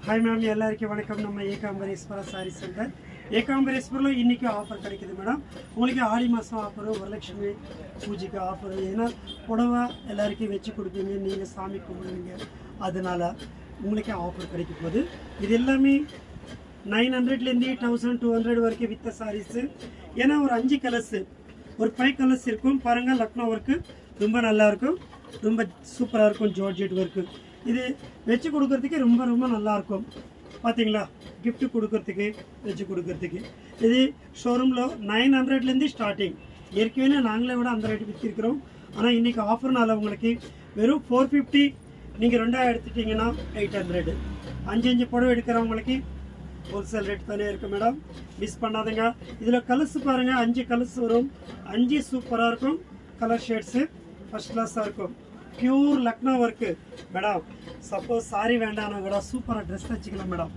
high ma'am எல்லாருக்கும் வணக்கம் நம்ம ஏகாம்பரேஸ்வர சாரி சென்டர் ஏகாம்பரேஸ்வரல இன்னைக்கு ஆஃபர் கிடைக்குது மேடம் உங்களுக்கு ஆடி மாசம் ஆஃபர் வரலட்சுமி பூஜைக்கு ஆஃபர் ஏனா புடவை எல்லாருக்கும் வெச்சு கொடுப்பீங்க நீங்க சாமி கும்பிடுவீங்க அதனால உங்களுக்கு ஆஃபர் கிடைக்க போகுது இது எல்லாமே 900 ல இருந்து 1200 வரைக்கும் வித்த சாரீஸ் ஏனா ஒரு 5 கலர்ஸ் ஒரு 5 கலர்ஸ் இருக்கும் பாருங்க லக்னோ வர்க் ரொம்ப நல்லா இருக்கும் ரொம்ப சூப்பரா இருக்கும் ஜார்ஜெட் வர்க் இது வெச்சு கொடுக்கிறதுக்கு ரொம்ப ரொம்ப நல்லா இருக்கும் பாத்தீங்களா gift கொடுக்கிறதுக்கு வெச்சு கொடுக்கிறதுக்கு இது ஷோரூம்ல 900 ல இருந்து ஸ்டார்டிங் ஏற்கனவே நாங்களே விட அந்த ரேட் வித்திருக்கோம் ஆனா இன்னைக்கு ஆஃபர்னால உங்களுக்கு வெறும் 450 நீங்க ரெண்டா எடுத்துட்டீங்கன்னா 800 5 புடவை எடுக்கறவங்களுக்கு ஹோல்சேல் ரேட் தானே இருக்கு மேடம் மிஸ் பண்ணாதீங்க இதுல கலர்ஸ் பாருங்க 5 கலர்ஸ் வரும் 5 சூப்பரா இருக்கும் கலர் ஷேட்ஸ் ஃபர்ஸ்ட் கிளாஸா இருக்கும் pure Lucknow work madam suppose सारी वेंडाना கூட சூப்பரா Dress தச்சிக்கலாம் மேடம்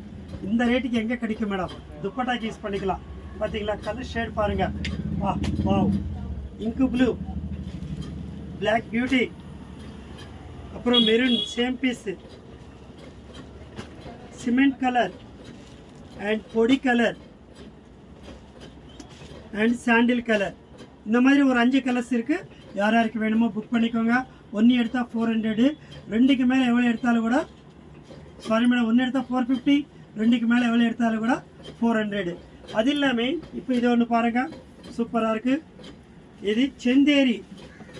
இந்த ரேட்டுக்கு எங்க கிடைக்கும் மேடம் துப்பட்டாக்கு யூஸ் பண்ணிக்கலாம் பாத்தீங்களா கலர் ஷேட் பாருங்க வா wow ink blue Black beauty அப்புறம் maroon same piece cement colour and பொடி கலர் அண்ட் சாண்டில் கலர் இந்த மாதிரி ஒரு 5 கலர்ஸ் இருக்கு யார் யாருக்கு வேணுமோ புக் பண்ணிக்கோங்க ஒன்னு எடுத்தா 400 ரெண்டுக்கு மேல எவ்வளவு எடுத்தாலும் கூட சாரி மேடம் ஒன்னு எடுத்தா 450 ரெண்டுக்கு மேல எவ்வளவு எடுத்தாலும் கூட 400 அது இல்லாம இப்போ இது ஒன்னு பாருங்க சூப்பரா இருக்கு இது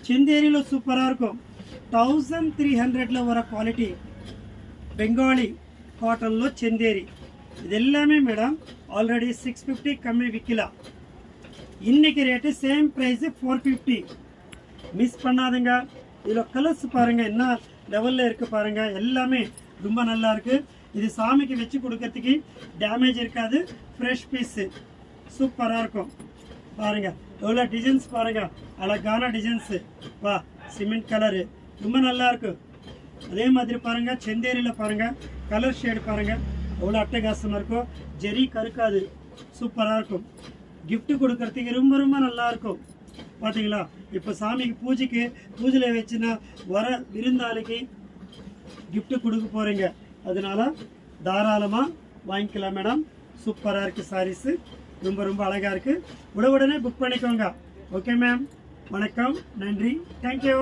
செந்தேரில சூப்பரா இருக்கும் 1300 ல வர குவாலிட்டி பெங்காலி காட்டன்ல செந்தேரி இது எல்லாமே மேடம் ஆல்ரெடி 650 கம்மி விக்கலாம் இன்னைக்கு ரேட் சேம் பிரைஸ் 450 மிஸ் பண்ணாதீங்க இதுல கலர்ஸ் பாருங்க என்ன லெவல்ல இருக்கு பாருங்க எல்லாமே ரொம்ப நல்லா இருக்கு இது சாமிக்கு வெச்சு கொடுக்கிறதுக்கு டேமேஜ் இருக்காது ஃப்ரெஷ் பீஸ் சூப்பரா இருக்கும் பாருங்க எவ்வளவு டிசைன்ஸ் பாருங்க அழகான டிசைன்ஸ் வா சிமெண்ட் கலர் ரொம்ப நல்லா இருக்கு அதே மாதிரி பாருங்க செந்தேரியில பாருங்க கலர் ஷேட் பாருங்க எவ்வளவு அட்டகாசமா இருக்கும் ஜெரி கருக்காது சூப்பரா இருக்கும் gift கொடுக்கிறதுக்கு ரொம்ப ரொம்ப நல்லா இருக்கும் பாத்தீங்களா இப்ப சாமிக்கு பூஜையில வெச்சினா வர விருந்தாளிக்கு gift கொடுக்க போறீங்க அதனால தாராளமா வாங்கிக்கலாம் மேடம் சூப்பரா இருக்கு சாரீஸ் ரொம்ப ரொம்ப அழகா இருக்கு உடனே புக் பண்ணிக்கோங்க ஓகே மேம் வணக்கம் நன்றி थैंक यू